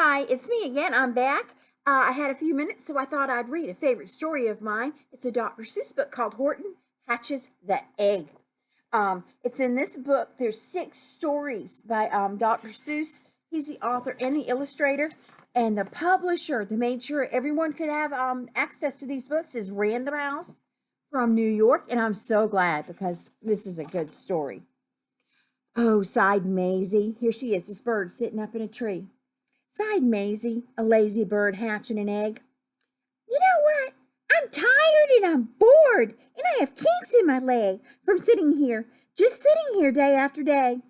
Hi, it's me again. I'm back. I had a few minutes, so I thought I'd read a favorite story of mine. It's a Dr. Seuss book called Horton Hatches the Egg. It's in this book. There's 6 stories by Dr. Seuss. He's the author and the illustrator. And the publisher that made sure everyone could have access to these books is Random House from New York. And I'm so glad because this is a good story. Oh, sighed Maisie. Here she is, this bird sitting up in a tree. Sighed Maisie, a lazy bird hatching an egg. You know what? I'm tired and I'm bored, and I have kinks in my leg from just sitting here day after day.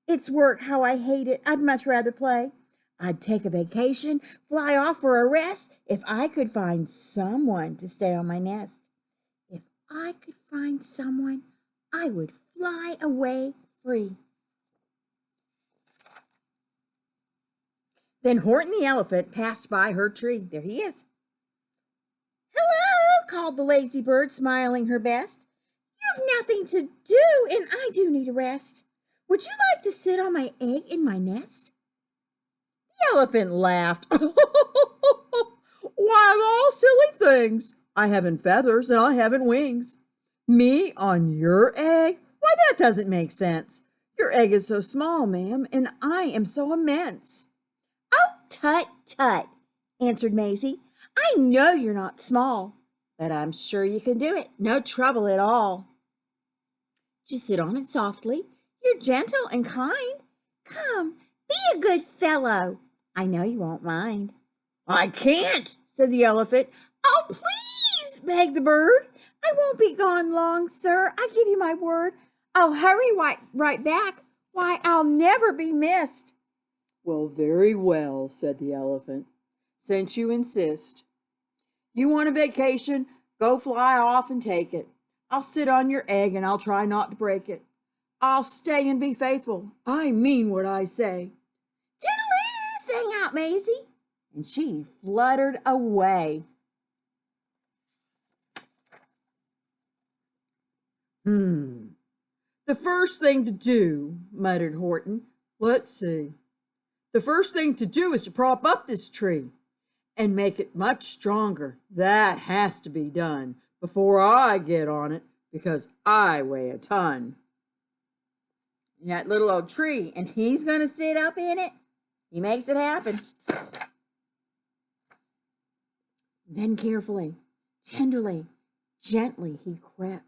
It's work, how I hate it. I'd much rather play. I'd take a vacation, fly off for a rest, if I could find someone to stay on my nest. If I could find someone, I would fly away free. Then Horton the elephant passed by her tree. There he is. Hello, called the lazy bird, smiling her best. You've nothing to do, and I do need a rest. Would you like to sit on my egg in my nest? The elephant laughed. Why, of all silly things, I haven't feathers and I haven't wings. Me on your egg? Why, that doesn't make sense. Your egg is so small, ma'am, and I am so immense. Oh, tut, tut, answered Maisie. I know you're not small, but I'm sure you can do it. No trouble at all. Just sit on it softly. You're gentle and kind. Come, be a good fellow. I know you won't mind. I can't, said the elephant. Oh, please, begged the bird. I won't be gone long, sir. I give you my word. I'll hurry right back. Why, I'll never be missed. Well, very well, said the elephant, since you insist. You want a vacation? Go fly off and take it. I'll sit on your egg and I'll try not to break it. I'll stay and be faithful. I mean what I say. Toodaloo, sang out Maisie, and she fluttered away. The first thing to do, muttered Horton. Let's see. The first thing to do is to prop up this tree and make it much stronger. That has to be done before I get on it because I weigh a ton. That little old tree, and he's going to sit up in it. He makes it happen. Then carefully, tenderly, gently he crept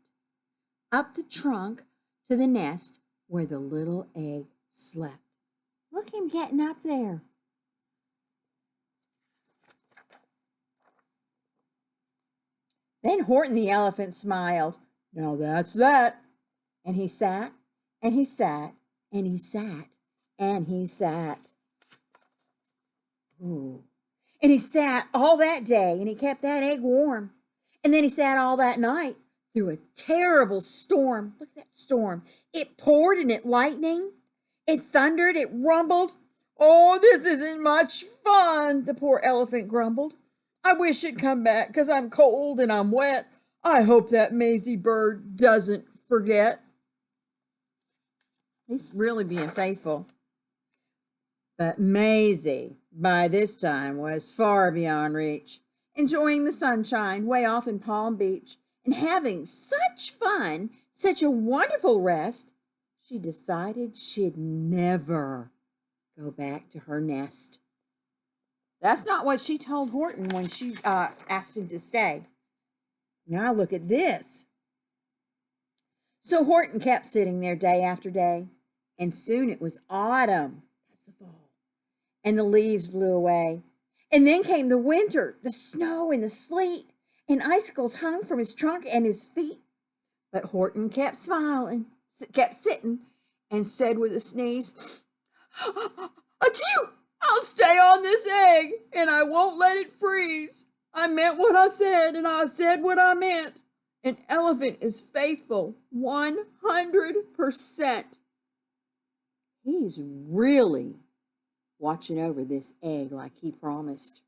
up the trunk to the nest where the little egg slept. Look him getting up there. Then Horton the elephant smiled. Now that's that. And he sat, and he sat, and he sat, and he sat. Ooh. And he sat all that day, and he kept that egg warm. And then he sat all that night through a terrible storm. Look at that storm. It poured and it lightning. It thundered, it rumbled. Oh, this isn't much fun, the poor elephant grumbled. I wish it'd come back, 'cause I'm cold and I'm wet. I hope that Maisie bird doesn't forget. He's really being faithful. But Maisie, by this time, was far beyond reach, enjoying the sunshine way off in Palm Beach and having such fun, such a wonderful rest. She decided she'd never go back to her nest. That's not what she told Horton when she asked him to stay. Now look at this. So Horton kept sitting there day after day, and soon it was autumn. That's the fall. And the leaves blew away. And then came the winter, the snow and the sleet, and icicles hung from his trunk and his feet. But Horton kept smiling, kept sitting, and said with a sneeze, Achoo! I'll stay on this egg, and I won't let it freeze. I meant what I said, and I said what I meant. An elephant is faithful 100%. He's really watching over this egg like he promised.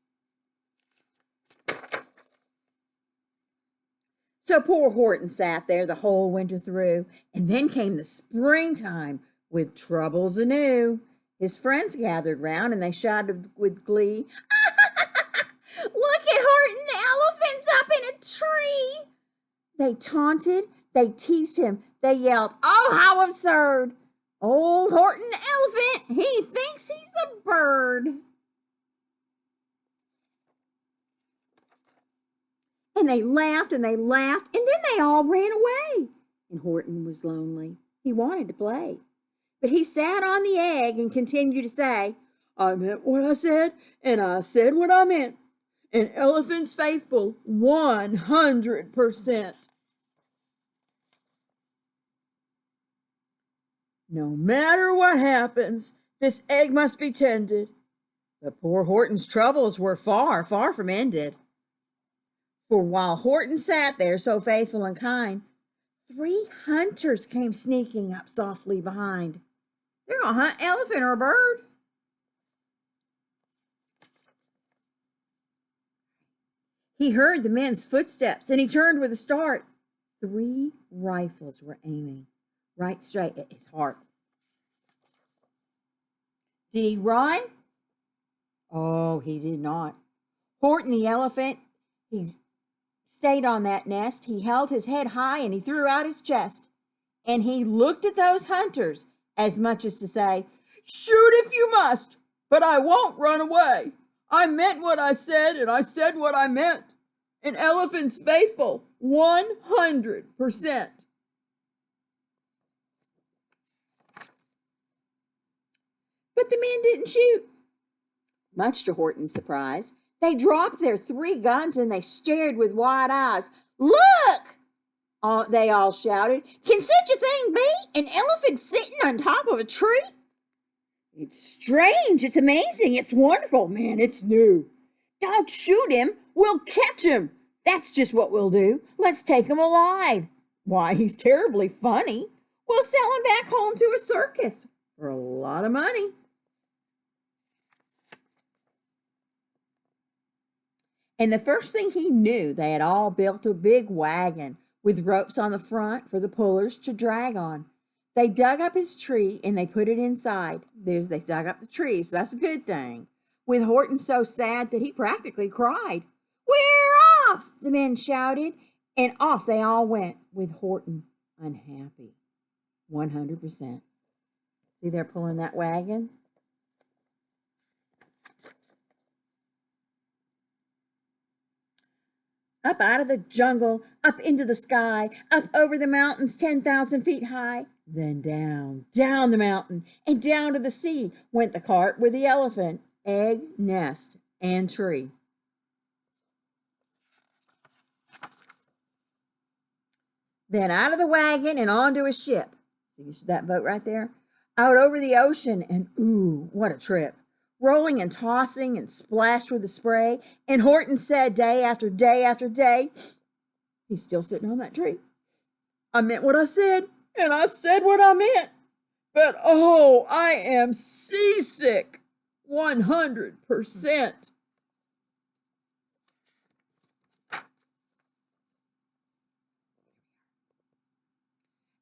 So poor Horton sat there the whole winter through, and then came the springtime with troubles anew. His friends gathered round and they shouted with glee, "Look at Horton, the elephant's up in a tree!" They taunted, they teased him, they yelled, "Oh, how absurd! Old Horton the elephant, he thinks he's a bird." And they laughed and then they all ran away. And Horton was lonely. He wanted to play. But he sat on the egg and continued to say, "I meant what I said, and I said what I meant. An elephant's faithful 100%. No matter what happens, this egg must be tended." But poor Horton's troubles were far, far from ended. For while Horton sat there so faithful and kind, 3 hunters came sneaking up softly behind. They're going to hunt elephant or a bird. He heard the men's footsteps and he turned with a start. 3 rifles were aiming right straight at his heart. Did he run? Oh, he did not. Horton the elephant, he stayed on that nest. He held his head high and he threw out his chest. And he looked at those hunters as much as to say, "Shoot if you must, but I won't run away. I meant what I said and I said what I meant. An elephant's faithful 100%. But the men didn't shoot. Much to Horton's surprise, they dropped their 3 guns and they stared with wide eyes. "Look!" They all shouted. "Can such a thing be? An elephant sitting on top of a tree? It's strange, it's amazing, it's wonderful, man, it's new. Don't shoot him, we'll catch him. That's just what we'll do. Let's take him alive. Why, he's terribly funny. We'll sell him back home to a circus for a lot of money." And the first thing he knew, they had all built a big wagon with ropes on the front for the pullers to drag on. They dug up his tree and they put it inside. They dug up the tree, so that's a good thing. With Horton so sad that he practically cried. "We're off!" the men shouted, and off they all went with Horton unhappy. 100%. See, they're pulling that wagon. Up out of the jungle, up into the sky, up over the mountains 10,000 feet high. Then down, down the mountain, and down to the sea went the cart with the elephant, egg, nest, and tree. Then out of the wagon and onto a ship. See that boat right there? Out over the ocean, and ooh, what a trip. Rolling and tossing and splashed with the spray. And Horton said day after day after day, he's still sitting on that tree, "I meant what I said, and I said what I meant. But oh, I am seasick 100%.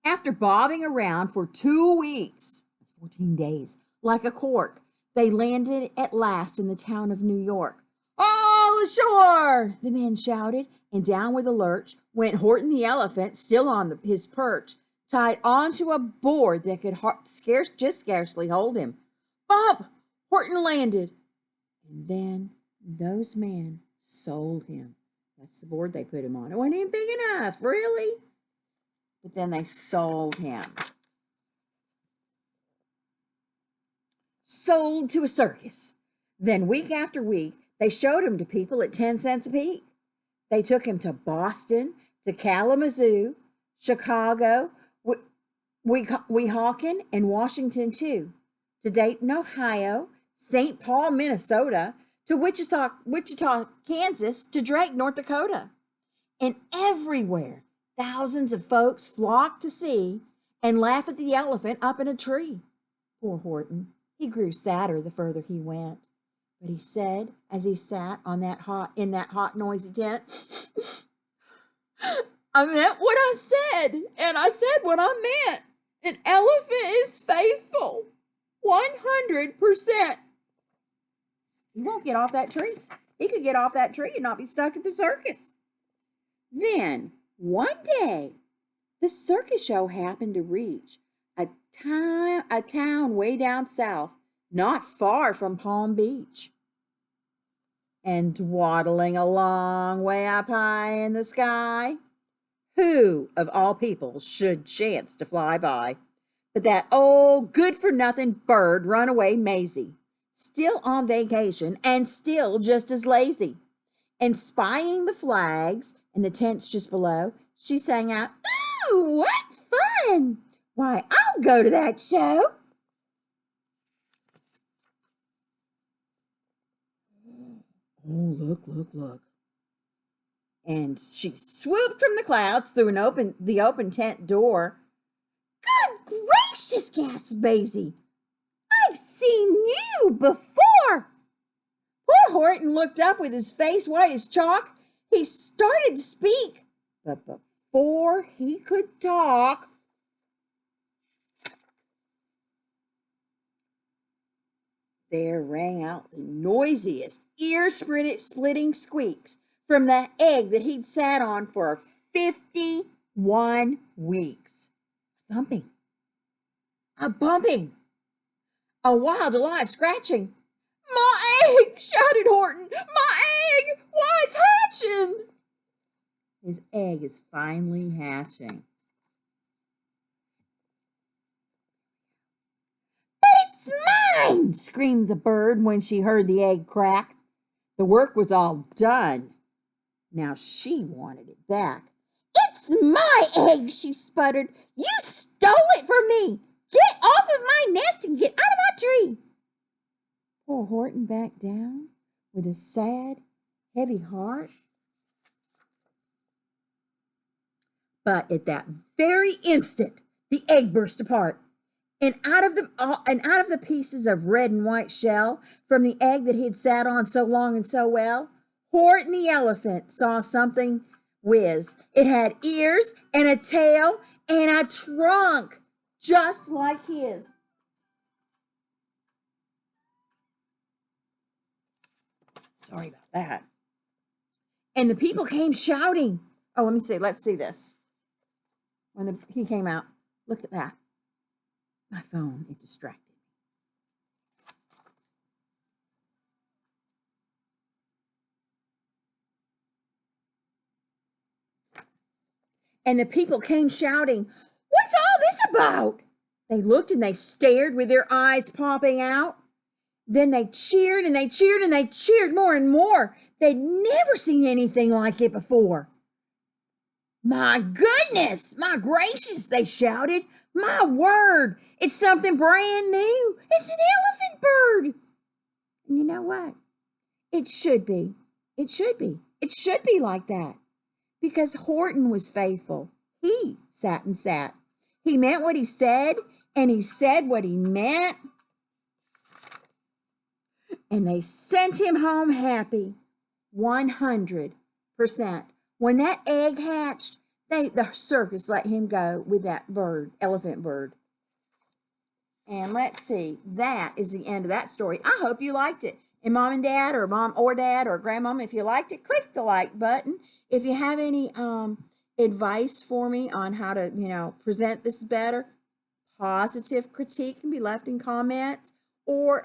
After bobbing around for 2 weeks, 14 days, like a cork, they landed at last in the town of New York. "All ashore!" the men shouted, and down with a lurch went Horton the elephant, still on his perch, tied onto a board that could scarcely hold him. Bump! Horton landed. And then those men sold him. That's the board they put him on. It wasn't even big enough, really. But then they sold him. Sold to a circus. Then week after week, they showed him to people at 10 cents a peek. They took him to Boston, to Kalamazoo, Chicago, Weehawken, and Washington too, to Dayton, Ohio, St. Paul, Minnesota, to Wichita, Kansas, to Drake, North Dakota. And everywhere, thousands of folks flocked to see and laugh at the elephant up in a tree. Poor Horton. He grew sadder the further he went. But he said, as he sat in that hot, noisy tent, "I meant what I said, and I said what I meant. An elephant is faithful 100%. He won't get off that tree. He could get off that tree and not be stuck at the circus. Then, one day, the circus show happened to reach a town way down south, not far from Palm Beach. And dwaddling along way up high in the sky, who of all people should chance to fly by but that old good-for-nothing bird runaway Maisie, still on vacation and still just as lazy. And spying the flags and the tents just below, she sang out, "Ooh, what fun! Why, I'll go to that show." Oh, look. And she swooped from the clouds through the open tent door. "Good gracious," gasped Maisie. "I've seen you before." Poor Horton looked up with his face white as chalk. He started to speak, but before he could talk, there rang out the noisiest, ear-splitting squeaks from the egg that he'd sat on for 51 weeks. Thumping, a bumping, a wild, alive scratching. "My egg!" shouted Horton. "My egg! Why, it's hatching!" His egg is finally hatching. "But it's mine!" screamed the bird when she heard the egg crack. The work was all done. Now she wanted it back. "It's my egg!" she sputtered. "You stole it from me! Get off of my nest and get out of my tree!" Poor Horton backed down with a sad, heavy heart. But at that very instant, the egg burst apart, and out of the pieces of red and white shell from the egg that he'd sat on so long and so well, Horton the elephant saw something whiz. It had ears and a tail and a trunk, just like his. Sorry about that. And the people came shouting. Oh, let me see. Let's see this. When he came out, look at that. My phone, it distracted me. And the people came shouting, "What's all this about?" They looked and they stared with their eyes popping out. Then they cheered and they cheered and they cheered more and more. They'd never seen anything like it before. "My goodness, my gracious," they shouted. "My word, it's something brand new. It's an elephant bird." And you know what? It should be. It should be. It should be like that. Because Horton was faithful. He sat and sat. He meant what he said, and he said what he meant. And they sent him home happy, 100%. When that egg hatched, the circus let him go with that bird, elephant bird. And let's see, that is the end of that story. I hope you liked it. And mom and dad or grandmom, if you liked it, click the like button. If you have any advice for me on how to, present this better, positive critique can be left in comments. Or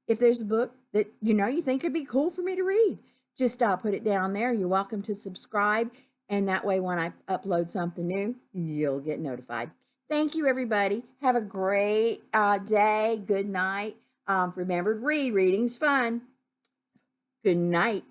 if there's a book that, you think would be cool for me to read, just put it down there. You're welcome to subscribe. And that way, when I upload something new, you'll get notified. Thank you, everybody. Have a great day. Good night. Remember, reading's fun. Good night.